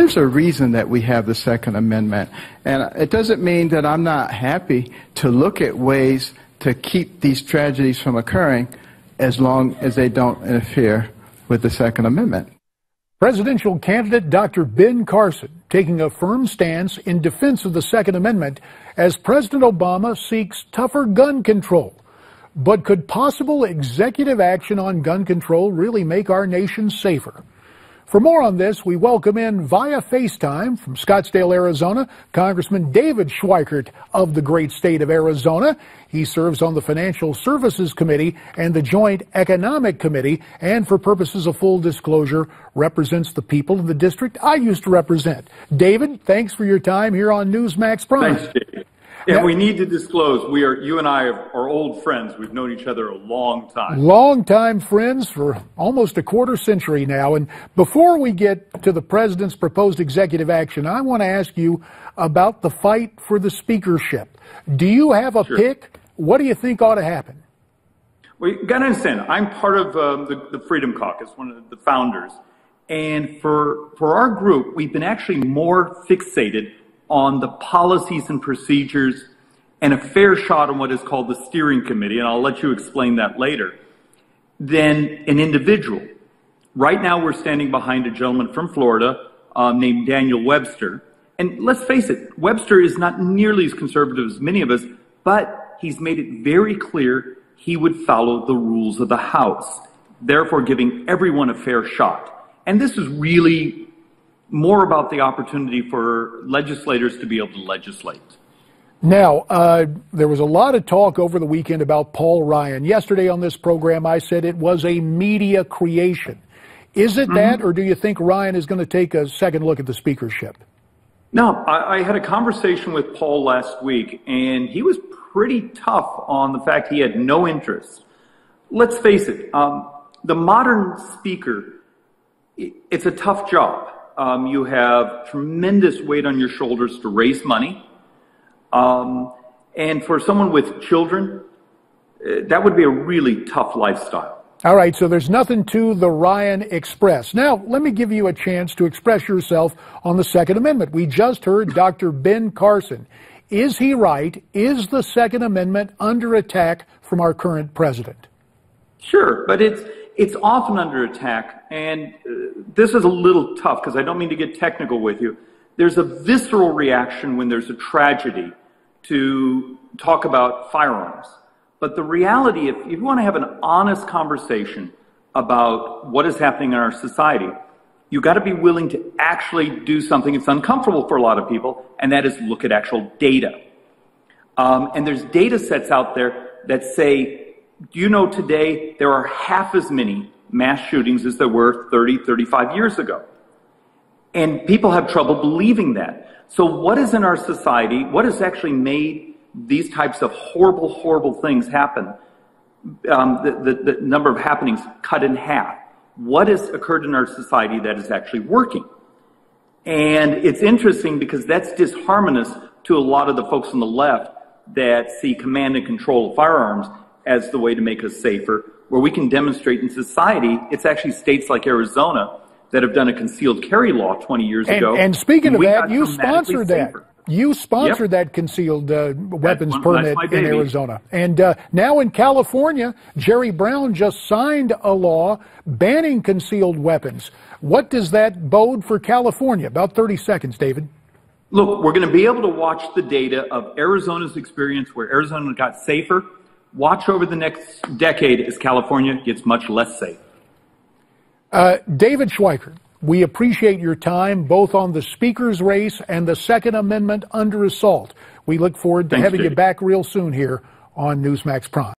there's a reason that we have the Second Amendment. And it doesn't mean that I'm not happy to look at ways to keep these tragedies from occurring as long as they don't interfere with the Second Amendment. Presidential candidate Dr. Ben Carson taking a firm stance in defense of the Second Amendment as President Obama seeks tougher gun control. But could possible executive action on gun control really make our nation safer? For more on this, we welcome in via FaceTime from Scottsdale, Arizona, Congressman David Schweikert of the great state of Arizona. He serves on the Financial Services Committee and the Joint Economic Committee, and for purposes of full disclosure, represents the people of the district I used to represent. David, thanks for your time here on Newsmax Prime. Thanks, Dave. And we need to disclose, you and I are old friends. We've known each other a long time. Long-time friends for almost a quarter century now. And before we get to the president's proposed executive action, I want to ask you about the fight for the speakership. Do you have a pick? What do you think ought to happen? Well, you got to understand, I'm part of the Freedom Caucus, one of the founders. And for our group, we've been actually more fixated on the policies and procedures and a fair shot on what is called the steering committee, and I'll let you explain that later, than an individual. Right now we're standing behind a gentleman from Florida named Daniel Webster. And let's face it, Webster is not nearly as conservative as many of us, but he's made it very clear he would follow the rules of the House, therefore giving everyone a fair shot. And this is really more about the opportunity for legislators to be able to legislate. Now, there was a lot of talk over the weekend about Paul Ryan. Yesterday on this program, I said it was a media creation. Is it that, or do you think Ryan is going to take a second look at the speakership? No, I had a conversation with Paul last week, and he was pretty tough on the fact he had no interest. Let's face it, the modern speaker, it's a tough job. You have tremendous weight on your shoulders to raise money. And for someone with children, that would be a really tough lifestyle. All right, so there's nothing to the Ryan Express. Now, let me give you a chance to express yourself on the Second Amendment. We just heard Dr. Ben Carson. Is he right? Is the Second Amendment under attack from our current president? Sure, but it's often under attack, and this is a little tough because I don't mean to get technical with you. There's a visceral reaction when there's a tragedy to talk about firearms. But the reality, if you want to have an honest conversation about what is happening in our society, you've got to be willing to actually do something that's uncomfortable for a lot of people, and that is look at actual data. And there's data sets out there that say, do you know today there are half as many mass shootings as there were 30, 35 years ago? And people have trouble believing that. So what is in our society, what has actually made these types of horrible, horrible things happen, the number of happenings cut in half? What has occurred in our society that is actually working? And it's interesting because that's disharmonious to a lot of the folks on the left that see command and control of firearms as the way to make us safer, where we can demonstrate in society. It's actually states like Arizona that have done a concealed carry law 20 years ago. And speaking of that, you sponsored that. You sponsored that concealed weapons permit in Arizona. And now in California, Jerry Brown just signed a law banning concealed weapons. What does that bode for California? About 30 seconds, David. Look, we're going to be able to watch the data of Arizona's experience where Arizona got safer. Watch over the next decade as California gets much less safe. David Schweikert, we appreciate your time both on the speaker's race and the Second Amendment under assault. We look forward to having you back real soon here on Newsmax Prime.